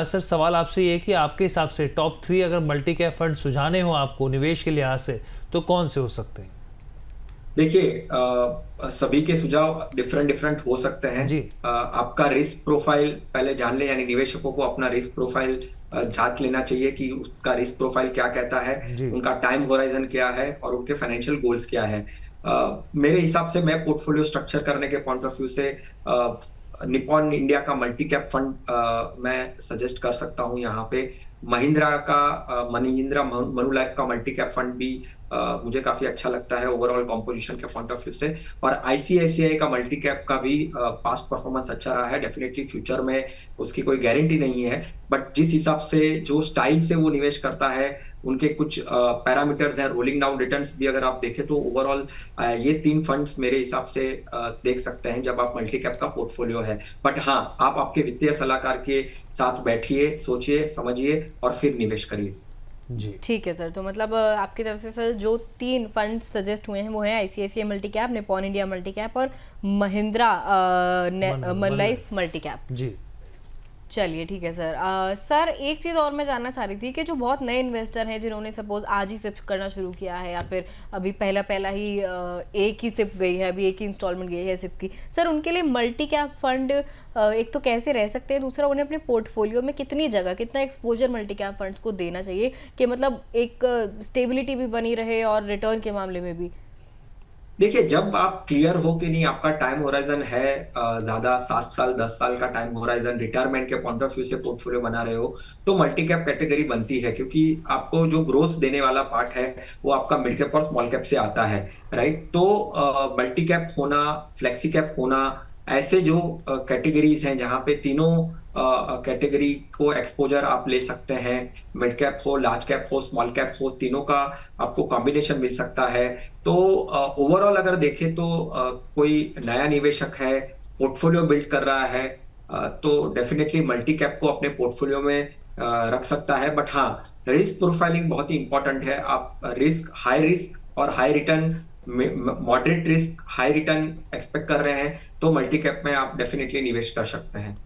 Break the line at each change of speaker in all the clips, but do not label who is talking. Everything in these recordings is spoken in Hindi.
सर सवाल आपसे ये है कि आपके हिसाब से टॉप 3 अगर मल्टी कैप फंड सुझाने हो आपको निवेश के लिहाज से तो कौन से हो सकते हैं?
देखिए, सभी के सुझाव डिफरेंट डिफरेंट हो सकते हैं।
जी।
आपका रिस्क प्रोफाइल पहले जान ले, यानी निवेशकों को अपना रिस्क प्रोफाइल जांच लेना चाहिए कि उसका रिस्क प्रोफाइल क्या कहता है,
जी।
उनका टाइम होराइजन क्या है और उनके फाइनेंशियल गोल्स क्या है। मेरे हिसाब से मैं पोर्टफोलियो स्ट्रक्चर करने के पॉइंट ऑफ व्यू से निपॉन इंडिया का मल्टी कैप फंड मैं सजेस्ट कर सकता हूं यहाँ पे। महिंद्रा मनुलाइफ का मल्टी कैप फंड भी मुझे काफी अच्छा लगता है ओवरऑल कॉम्पोजिशन के पॉइंट ऑफ व्यू से। और आईसीआईसीआई का मल्टी कैप का भी पास्ट परफॉर्मेंस अच्छा रहा है। डेफिनेटली फ्यूचर में उसकी कोई गारंटी नहीं है, बट जिस हिसाब से जो स्टाइल से वो निवेश करता है, उनके कुछ पैरामीटर्स हैं, रोलिंग डाउन रिटर्न्स भी अगर आप देखें तो ओवरऑल ये 3 फंड्स मेरे हिसाब से देख सकते हैं जब आप मल्टी कैप का पोर्टफोलियो है। बट हाँ, आप आपके वित्तीय सलाहकार के साथ बैठिए, सोचिए, समझिए और फिर निवेश करिए।
जी।
ठीक है सर, तो मतलब आपकी तरफ से सर जो 3 फंड सजेस्ट हुए हैं वो हैं ICICI multi cap, Nippon India multi cap और महिंद्रा मनुलाइफ मल्टी कैप।
जी।
चलिए ठीक है सर। सर एक चीज़ और मैं जानना चाह रही थी कि जो बहुत नए इन्वेस्टर हैं जिन्होंने सपोज आज ही सिप करना शुरू किया है या फिर अभी पहला ही एक ही सिप गई है, अभी एक ही इंस्टॉलमेंट गई है सिप की, सर उनके लिए मल्टी कैप फंड एक तो कैसे रह सकते हैं, दूसरा उन्हें अपने पोर्टफोलियो में कितनी जगह, कितना एक्सपोजर मल्टी कैप फंड्स को देना चाहिए कि मतलब एक स्टेबिलिटी भी बनी रहे और रिटर्न के मामले में भी?
देखिए, जब आप क्लियर हो कि नहीं आपका टाइम होराइजन है ज्यादा 7 साल 10 साल का टाइम होराइजन, रिटायरमेंट के पॉइंट ऑफ व्यू से पोर्टफोलियो बना रहे हो, तो मल्टी कैप कैटेगरी बनती है, क्योंकि आपको जो ग्रोथ देने वाला पार्ट है वो आपका मिड कैप और स्मॉल कैप से आता है। राइट, तो मल्टी कैप होना, फ्लेक्सी कैप होना, ऐसे जो कैटेगरीज हैं जहां पे तीनों कैटेगरी को एक्सपोजर आप ले सकते हैं, मिड कैप हो, लार्ज कैप हो, स्मॉल कैप हो, तीनों का आपको कॉम्बिनेशन मिल सकता है। तो ओवरऑल अगर देखें तो कोई नया निवेशक है, पोर्टफोलियो बिल्ड कर रहा है, तो डेफिनेटली मल्टी कैप को अपने पोर्टफोलियो में रख सकता है। बट हाँ, रिस्क प्रोफाइलिंग बहुत ही इंपॉर्टेंट है। आप हाई रिस्क और high return, moderate risk high return expect कर रहे हैं तो मल्टी कैप में आप डेफिनेटली निवेश कर सकते हैं।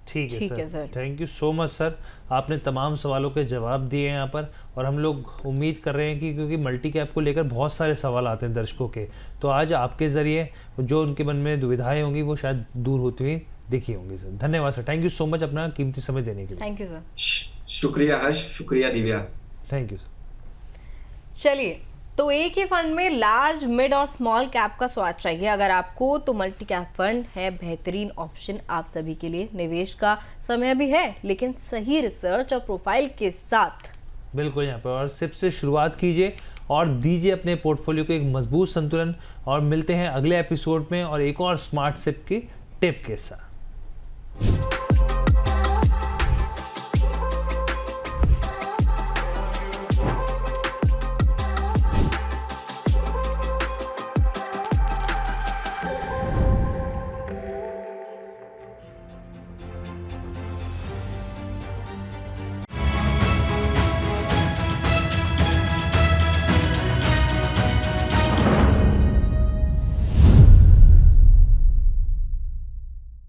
ठीक है
sir.
Thank you so much sir, आपने तमाम सवालों के जवाब दिए हैं यहाँ पर, और हम लोग उम्मीद कर रहे हैं कि क्योंकि मल्टी कैप को लेकर बहुत सारे सवाल आते हैं दर्शकों के, तो आज आपके ज़रिए जो उनके मन में दुविधाएं होंगी वो शायद दूर होती हुई दिखी होंगी। सर धन्यवाद sir, thank you so much अपना कीमती समय देने के लिए।
Thank you sir.
शुक्रिया हर्ष, शुक्रिया दिव्या।
Thank you sir.
चलिए, तो एक ही फंड में लार्ज, मिड और स्मॉल कैप का स्वाद चाहिए अगर आपको, तो मल्टी कैप फंड है बेहतरीन ऑप्शन आप सभी के लिए। निवेश का समय भी है लेकिन सही रिसर्च और प्रोफाइल के साथ।
बिल्कुल, यहाँ पर और सिप से शुरुआत कीजिए और दीजिए अपने पोर्टफोलियो को एक मजबूत संतुलन, और मिलते हैं अगले एपिसोड में और एक और स्मार्ट सिप की टिप के साथ।